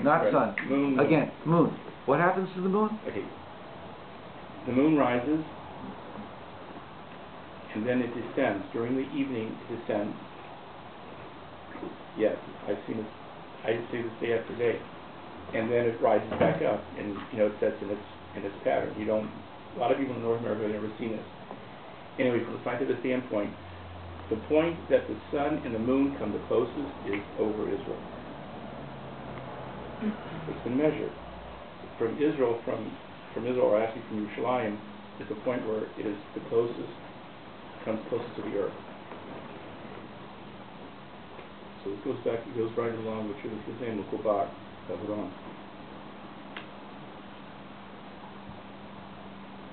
not right. sun. Moon. Again, moon. What happens to the moon? Okay. The moon rises, and then it descends. During the evening, it descends. Yes, I've seen it. I see this day after day, and then it rises back up, and it sets in its pattern. A lot of people in North America have never seen this. Anyway, from a scientific standpoint, the point that the sun and the moon come the closest is over Israel. It's been measured. From Israel, or actually from Yerushalayim, is the point where it is the closest, comes closest to the earth. So it goes right along with his name, Mukubak, Kavron.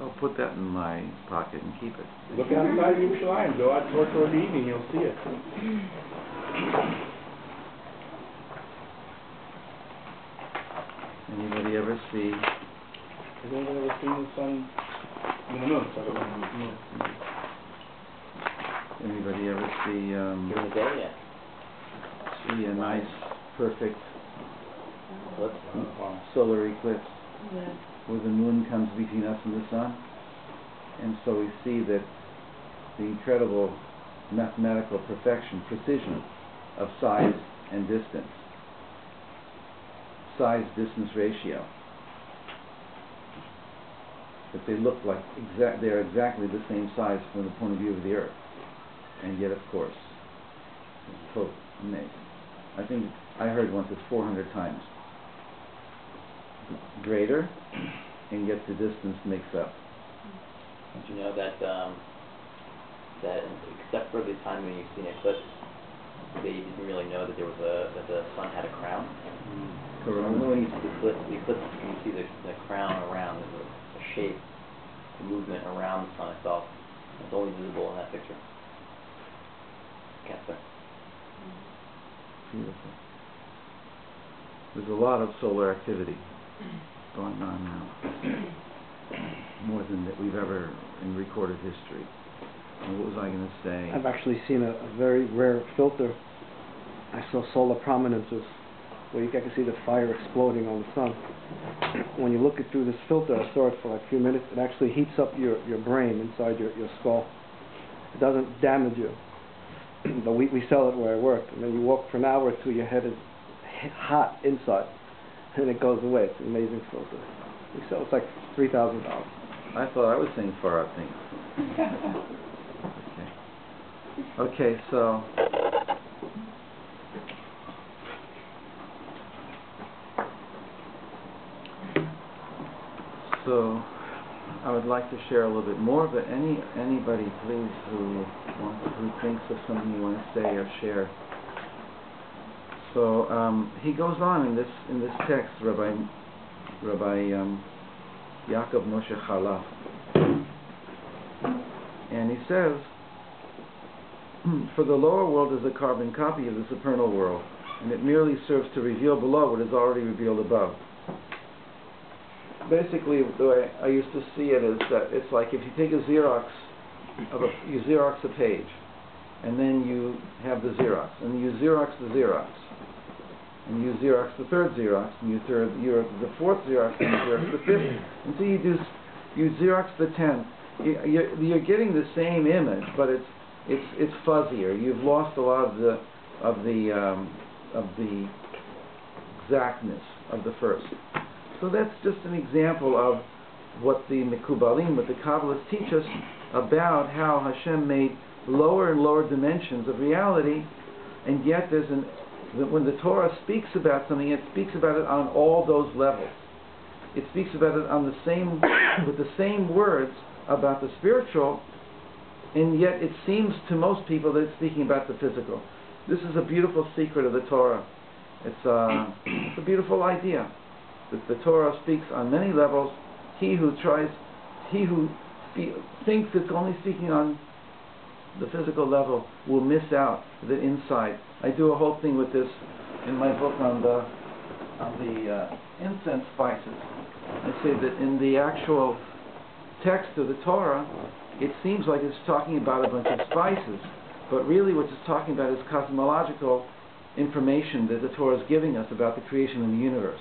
I'll put that in my pocket and keep it. Look outside of Yerushalayim. Go out toward the evening, you'll see it. Anybody ever see? Has anyone ever seen the sun in the moon? Anybody ever see During the day, yeah. see a nice, perfect Wow. solar eclipse Yeah. where the moon comes between us and the sun? And so we see that the incredible mathematical precision of size and distance. Size-distance ratio. That they look like they're exactly the same size from the point of view of the Earth. And yet, of course, it's so amazing. I think I heard once it's 400 times greater, and yet the distance makes up. Did you know that except for the time when you've seen eclipse, they didn't really know that that the sun had a crown? Only when you see the eclipse, you see the crown around, there's a shape, a movement around the sun itself. It's only visible in that picture. Cancer. Beautiful. There's a lot of solar activity going on now, more than that we've ever in recorded history. And what was I going to say? I've actually seen a very rare filter. I saw solar prominences where you can see the fire exploding on the sun. When you look it through this filter, I saw it for like a few minutes, it actually heats up your brain inside your skull. It doesn't damage you. But we sell it where I work, and then you walk for an hour or two, your head is hot inside, and it goes away. It's an amazing filter. We sell it's like $3,000. I thought I was saying far out things. Okay, so I would like to share a little bit more, but anybody please who thinks of something you want to say or share. So he goes on in this text, Rabbi Yaakov Moshe Chalaf, and he says, for the lower world is a carbon copy of the supernal world, and it merely serves to reveal below what is already revealed above. Basically, the way I used to see it is that it's like if you take a Xerox you Xerox a page, and then you have the Xerox, and you Xerox the Xerox, and you Xerox the third Xerox, and you Xerox the fourth Xerox, and you Xerox the fifth, until you Xerox the 10th. You're getting the same image, but it's fuzzier. You've lost a lot of the exactness of the first. So that's just an example of what the Mekubalim, what the Kabbalists teach us about how Hashem made lower and lower dimensions of reality, and yet when the Torah speaks about something, it speaks about it on all those levels. It speaks about it on with the same words about the spiritual, and yet it seems to most people that it's speaking about the physical. This is a beautiful secret of the Torah. It's a beautiful idea that the Torah speaks on many levels. He who thinks it's only speaking on the physical level will miss out the inside. I do a whole thing with this in my book on the incense spices. I say that in the actual text of the Torah, it seems like it's talking about a bunch of spices, but really what it's talking about is cosmological information that the Torah is giving us about the creation of the universe.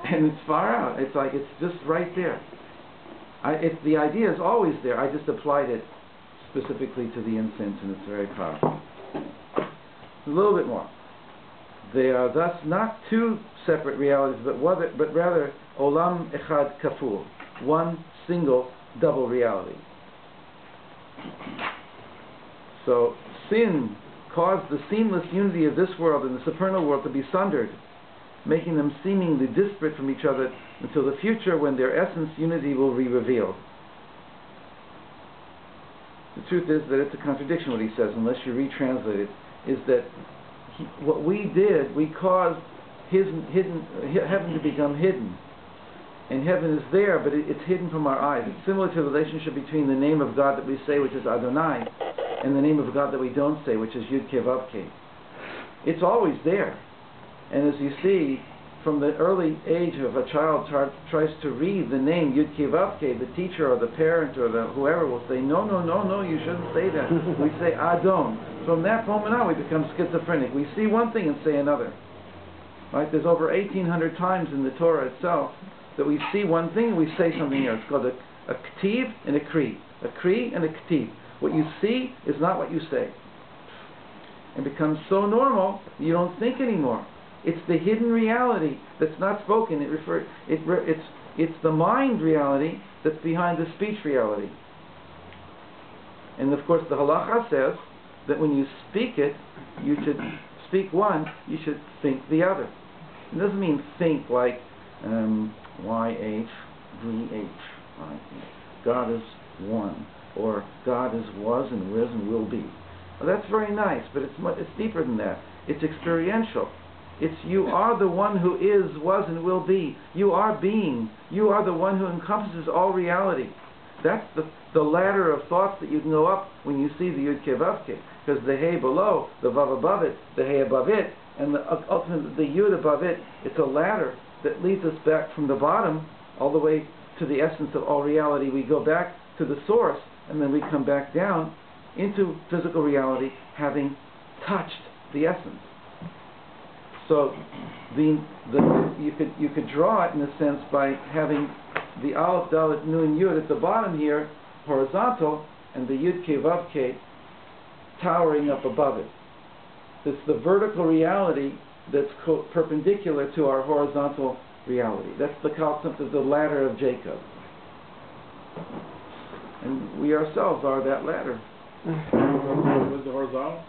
And it's far out. It's like it's just right there. The idea is always there. I just applied it specifically to the incense, and it's very powerful. A little bit more. They are thus not two separate realities, but rather olam echad kaful, one single double reality. So sin caused the seamless unity of this world and the supernal world to be sundered, making them seemingly disparate from each other until the future when their essence unity will be revealed. The truth is that it's a contradiction what he says, unless you retranslate it, is that what we did, we caused heaven to become hidden. And heaven is there, but it's hidden from our eyes. It's similar to the relationship between the name of God that we say, which is Adonai, and the name of God that we don't say, which is Yud Kei Vav Kei. It's always there. And as you see, from the early age of a child tries to read the name Yud Kei Vav Kei, the teacher or the parent or whoever will say, no, you shouldn't say that. We say Adon. From that moment on, we become schizophrenic. We see one thing and say another. Right? There's over 1,800 times in the Torah itself that we see one thing and we say something else. It's called a ktiv and a kri. A kri and a ktiv. What you see is not what you say. It becomes so normal, you don't think anymore. It's the hidden reality that's not spoken. It's the mind reality that's behind the speech reality. And of course the halacha says that when you speak it, you should speak one, you should think the other. It doesn't mean think like YHVH. Right? God is one, or God is was and is and will be. Well, that's very nice, but it's deeper than that. It's experiential. It's you are the one who is, was, and will be. You are being. You are the one who encompasses all reality. That's the ladder of thoughts that you can go up when you see the Yud Kei Vav Kei. Because the Hey below, the Vav above it, the Hey above it, and ultimately the Yud above it, it's a ladder that leads us back from the bottom all the way to the essence of all reality. We go back to the source, and then we come back down into physical reality, having touched the essence. So you could draw it in a sense by having the Aleph, Dalet, Nun, Yud at the bottom here, horizontal, and the Yud Kei Vav Kei towering up above it. It's the vertical reality that's perpendicular to our horizontal reality. That's the concept of the ladder of Jacob. And we ourselves are that ladder. What is the horizontal?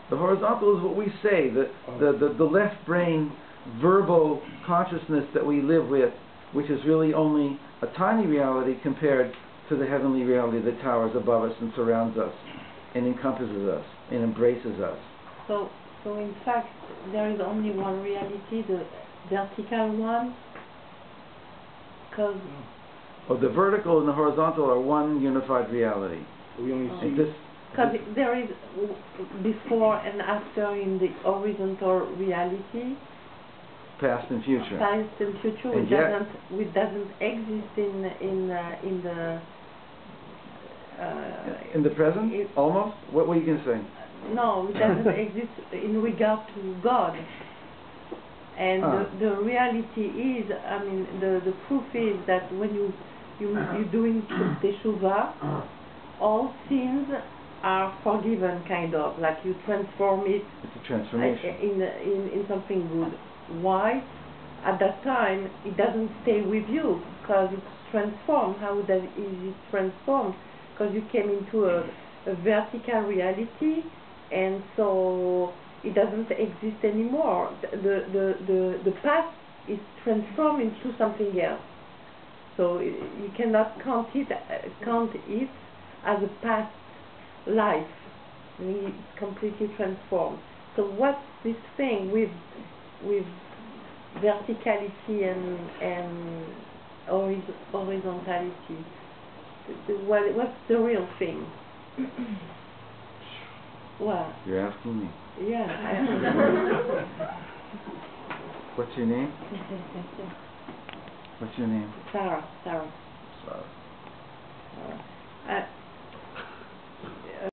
The horizontal is what we say, the left brain verbal consciousness that we live with, which is really only a tiny reality compared to the heavenly reality that towers above us and surrounds us and encompasses us and embraces us. So in fact, there is only one reality, the vertical one, because... Oh, the vertical and the horizontal are one unified reality. We only see... Because there is before and after in the horizontal reality. Past and future. Past and future, which doesn't exist in the present? Almost? What were you going to say? No, it doesn't exist in regard to God. And the reality is, I mean, the proof is that when you're doing teshuvah, all sins are forgiven, kind of, like you transform it. It's a transformation. In something good. Why? At that time, it doesn't stay with you, because it's transformed. How is it transformed? Because you came into a vertical reality, and so it doesn't exist anymore. The past is transformed into something else. So you cannot count it as a past life. I mean, it's completely transformed. So what's this thing with verticality and horizontality? What's the real thing? What? You're asking me. Yeah. What's your name? What's your name? Sarah. Sarah.